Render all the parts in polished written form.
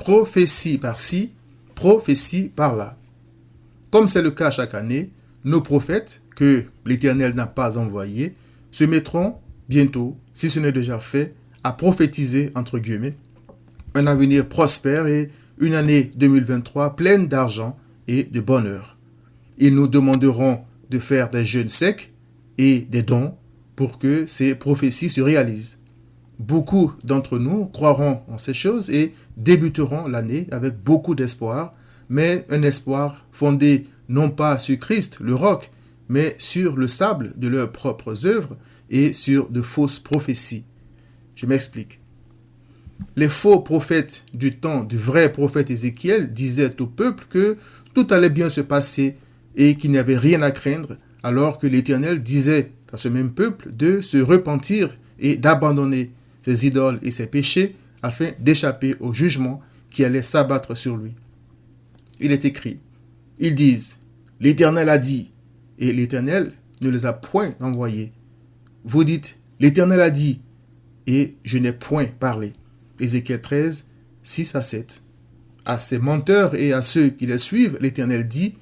prophétie par-ci, prophétie par-là. Comme c'est le cas chaque année, nos prophètes, que l'Éternel n'a pas envoyés, se mettront bientôt, si ce n'est déjà fait, à prophétiser, entre guillemets, un avenir prospère et une année 2023 pleine d'argent et de bonheur. Ils nous demanderont de faire des jeûnes secs et des dons pour que ces prophéties se réalisent. Beaucoup d'entre nous croiront en ces choses et débuteront l'année avec beaucoup d'espoir, mais un espoir fondé non pas sur Christ, le roc, mais sur le sable de leurs propres œuvres et sur de fausses prophéties. Je m'explique. Les faux prophètes du temps du vrai prophète Ézéchiel disaient au peuple que tout allait bien se passer et qu'il n'y avait rien à craindre, alors que l'Éternel disait à ce même peuple de se repentir et d'abandonner ses idoles et ses péchés afin d'échapper au jugement qui allait s'abattre sur lui. Il est écrit, ils disent, l'Éternel a dit, et l'Éternel ne les a point envoyés. Vous dites, l'Éternel a dit, et je n'ai point parlé. Ézéchiel 13, 6 à 7. À ces menteurs et à ceux qui les suivent, l'Éternel dit,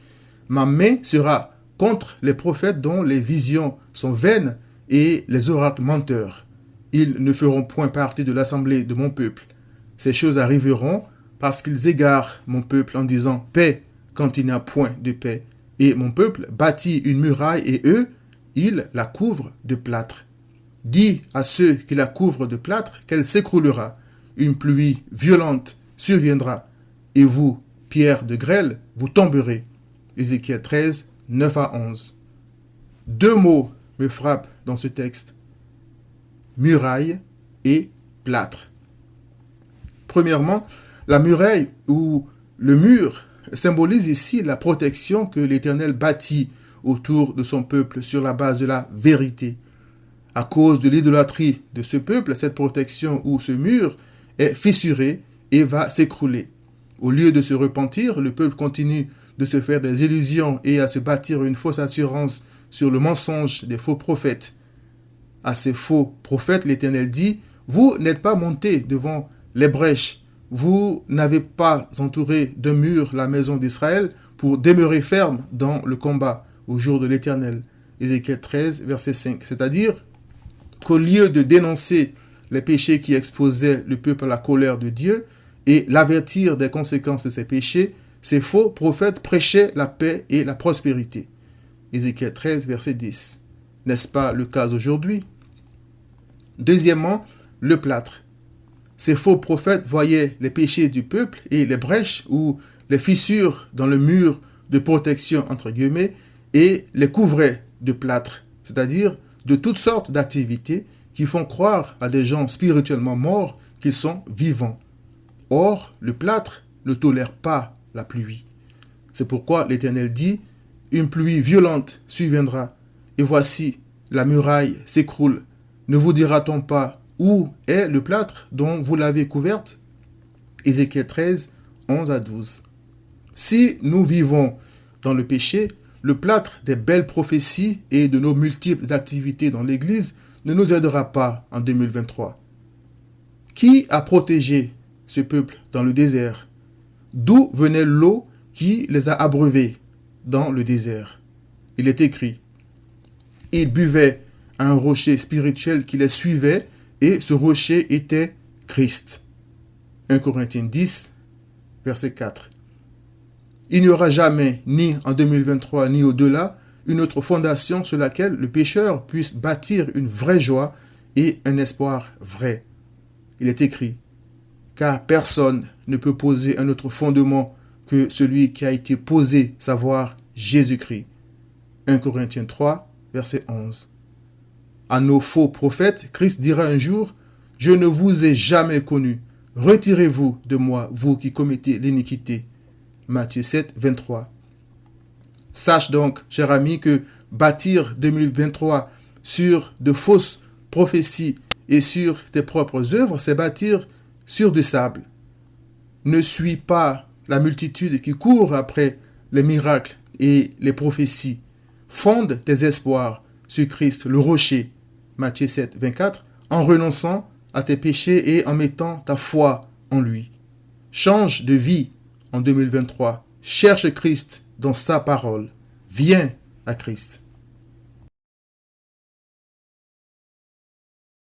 ma main sera contre les prophètes dont les visions sont vaines et les oracles menteurs. Ils ne feront point partie de l'assemblée de mon peuple. Ces choses arriveront parce qu'ils égarent mon peuple en disant paix quand il n'y a point de paix. Et mon peuple bâtit une muraille et eux, ils la couvrent de plâtre. Dis à ceux qui la couvrent de plâtre qu'elle s'écroulera. Une pluie violente surviendra et vous, pierres de grêle, vous tomberez. Ézéchiel 13, 9 à 11. Deux mots me frappent dans ce texte. Muraille et plâtre. Premièrement, la muraille ou le mur symbolise ici la protection que l'Éternel bâtit autour de son peuple sur la base de la vérité. À cause de l'idolâtrie de ce peuple, cette protection ou ce mur est fissuré et va s'écrouler. Au lieu de se repentir, le peuple continue de se faire des illusions et à se bâtir une fausse assurance sur le mensonge des faux prophètes. À ces faux prophètes, l'Éternel dit, vous n'êtes pas montés devant les brèches, vous n'avez pas entouré d'un mur la maison d'Israël pour demeurer ferme dans le combat au jour de l'Éternel. Ézéchiel 13, verset 5. C'est-à-dire qu'au lieu de dénoncer les péchés qui exposaient le peuple à la colère de Dieu et l'avertir des conséquences de ces péchés, ces faux prophètes prêchaient la paix et la prospérité. Ézéchiel 13, verset 10. N'est-ce pas le cas aujourd'hui? Deuxièmement, le plâtre. Ces faux prophètes voyaient les péchés du peuple et les brèches ou les fissures dans le mur de protection, entre guillemets, et les couvraient de plâtre, c'est-à-dire de toutes sortes d'activités qui font croire à des gens spirituellement morts qu'ils sont vivants. Or, le plâtre ne tolère pas la pluie. C'est pourquoi l'Éternel dit, une pluie violente surviendra, et voici, la muraille s'écroule. Ne vous dira-t-on pas, où est le plâtre dont vous l'avez couverte? Ézéchiel 13, 11 à 12. Si nous vivons dans le péché, le plâtre des belles prophéties et de nos multiples activités dans l'Église ne nous aidera pas en 2023. Qui a protégé ce peuple dans le désert? D'où venait l'eau qui les a abreuvés dans le désert? Il est écrit, ils buvaient à un rocher spirituel qui les suivait et ce rocher était Christ. 1 Corinthiens 10, verset 4. Il n'y aura jamais, ni en 2023, ni au-delà, une autre fondation sur laquelle le pécheur puisse bâtir une vraie joie et un espoir vrai. Il est écrit, car personne ne peut poser un autre fondement que celui qui a été posé, savoir Jésus-Christ. 1 Corinthiens 3, verset 11. À nos faux prophètes, Christ dira un jour, « Je ne vous ai jamais connu. Retirez-vous de moi, vous qui commettez l'iniquité. » Matthieu 7, 23. Sache donc, cher ami, que bâtir 2023 sur de fausses prophéties et sur tes propres œuvres, c'est bâtir sur du sable. Ne suis pas la multitude qui court après les miracles et les prophéties. Fonde tes espoirs sur Christ, le rocher. Matthieu 7, 24, en renonçant à tes péchés et en mettant ta foi en lui. Change de vie en 2023. Cherche Christ dans sa parole. Viens à Christ.